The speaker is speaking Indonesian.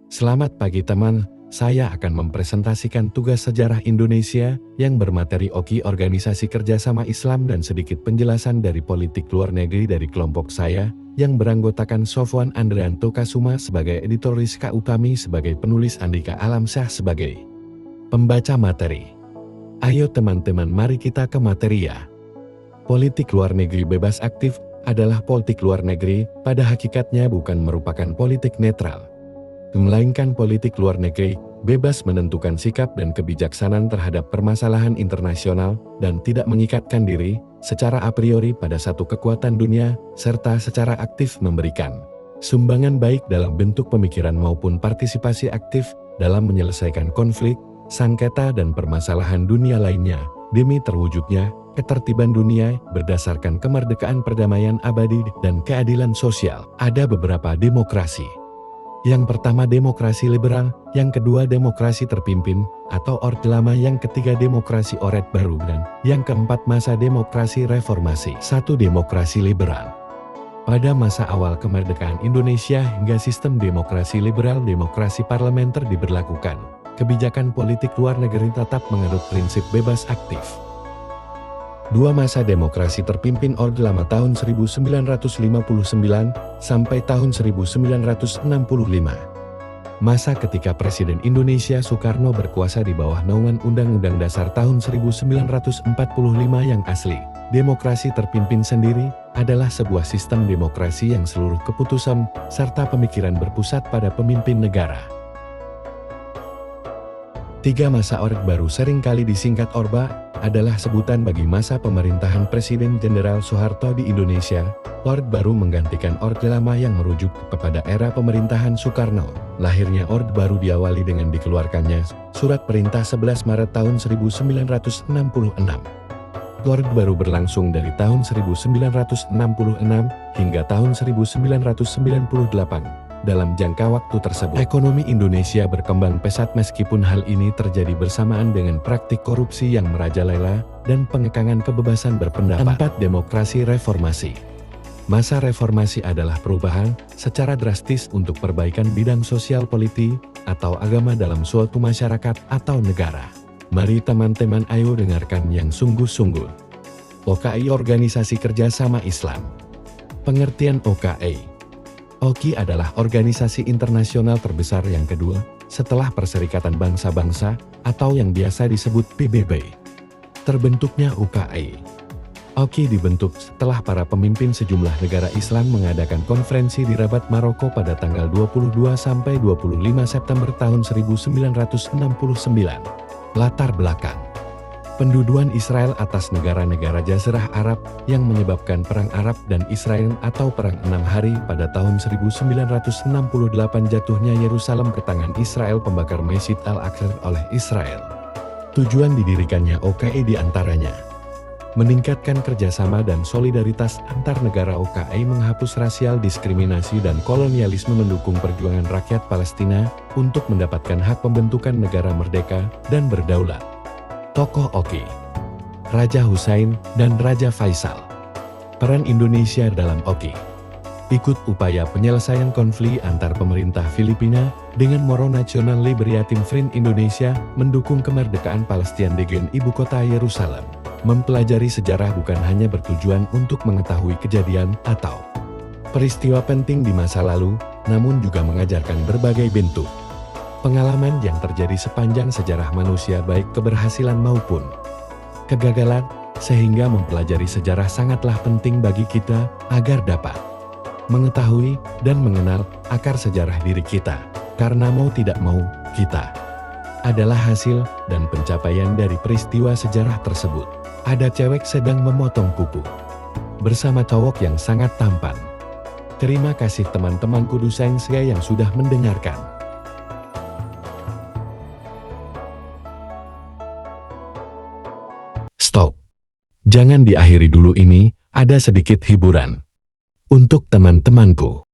Selamat pagi teman, saya akan mempresentasikan tugas sejarah Indonesia yang bermateri OKI Organisasi Kerjasama Islam dan sedikit penjelasan dari politik luar negeri dari kelompok saya yang beranggotakan Sofwan Andrianto Kasuma sebagai editor, Rizka Utami sebagai penulis, Andika Alamsyah sebagai pembaca materi. Ayo teman-teman, mari kita ke materi ya. Politik luar negeri bebas aktif adalah politik luar negeri pada hakikatnya bukan merupakan politik netral, melainkan politik luar negeri bebas menentukan sikap dan kebijaksanaan terhadap permasalahan internasional dan tidak mengikatkan diri secara a priori pada satu kekuatan dunia, serta secara aktif memberikan sumbangan baik dalam bentuk pemikiran maupun partisipasi aktif dalam menyelesaikan konflik, sengketa dan permasalahan dunia lainnya demi terwujudnya ketertiban dunia berdasarkan kemerdekaan, perdamaian abadi dan keadilan sosial. Ada beberapa demokrasi. Yang pertama demokrasi liberal, yang kedua demokrasi terpimpin atau Orde Lama, yang ketiga demokrasi Orde Baru, dan yang keempat masa demokrasi reformasi. 1. Demokrasi liberal. Pada masa awal kemerdekaan Indonesia hingga sistem demokrasi liberal, demokrasi parlementer diberlakukan. Kebijakan politik luar negeri tetap menganut prinsip bebas aktif. 2. Masa demokrasi terpimpin Orde Lama tahun 1959 sampai tahun 1965. Masa ketika Presiden Indonesia Soekarno berkuasa di bawah naungan Undang-Undang Dasar tahun 1945 yang asli. Demokrasi terpimpin sendiri adalah sebuah sistem demokrasi yang seluruh keputusan serta pemikiran berpusat pada pemimpin negara. 3. Masa Orde Baru, seringkali disingkat Orba, adalah sebutan bagi masa pemerintahan Presiden Jenderal Soeharto di Indonesia. Orde Baru menggantikan Orde Lama yang merujuk kepada era pemerintahan Soekarno. Lahirnya Orde Baru diawali dengan dikeluarkannya Surat Perintah 11 Maret tahun 1966. Orde Baru berlangsung dari tahun 1966 hingga tahun 1998. Dalam jangka waktu tersebut, ekonomi Indonesia berkembang pesat meskipun hal ini terjadi bersamaan dengan praktik korupsi yang merajalela dan pengekangan kebebasan berpendapat. 4. Demokrasi reformasi. Masa reformasi adalah perubahan secara drastis untuk perbaikan bidang sosial, politik, atau agama dalam suatu masyarakat atau negara. Mari teman-teman, ayo dengarkan yang sungguh-sungguh. OKI Organisasi Kerjasama Islam. Pengertian OKI. OKI adalah organisasi internasional terbesar yang kedua setelah Perserikatan Bangsa-Bangsa atau yang biasa disebut PBB. Terbentuknya OKI. OKI dibentuk setelah para pemimpin sejumlah negara Islam mengadakan konferensi di Rabat, Maroko pada tanggal 22 sampai 25 September tahun 1969. Latar belakang. Pendudukan Israel atas negara-negara Jazirah Arab yang menyebabkan Perang Arab dan Israel atau Perang 6 Hari pada tahun 1968, jatuhnya Yerusalem ke tangan Israel, pembakar Masjid Al-Aqsa oleh Israel. Tujuan didirikannya OKI diantaranya meningkatkan kerjasama dan solidaritas antar negara. OKI menghapus rasial, diskriminasi dan kolonialisme, mendukung perjuangan rakyat Palestina untuk mendapatkan hak pembentukan negara merdeka dan berdaulat. Tokoh OKI: Raja Hussein dan Raja Faisal. Peran Indonesia dalam OKI: ikut upaya penyelesaian konflik antar pemerintah Filipina dengan Moro Nasional Liberating Front Indonesia, mendukung kemerdekaan Palestina dengan ibu kota Yerusalem, mempelajari sejarah bukan hanya bertujuan untuk mengetahui kejadian atau peristiwa penting di masa lalu, namun juga mengajarkan berbagai bentuk pengalaman yang terjadi sepanjang sejarah manusia, baik keberhasilan maupun kegagalan, sehingga mempelajari sejarah sangatlah penting bagi kita agar dapat mengetahui dan mengenal akar sejarah diri kita, karena mau tidak mau, kita adalah hasil dan pencapaian dari peristiwa sejarah tersebut. Ada cewek sedang memotong kuku bersama cowok yang sangat tampan. Terima kasih teman-temanku dosen saya yang sudah mendengarkan. Stop. Jangan diakhiri dulu, ini ada sedikit hiburan untuk teman-temanku.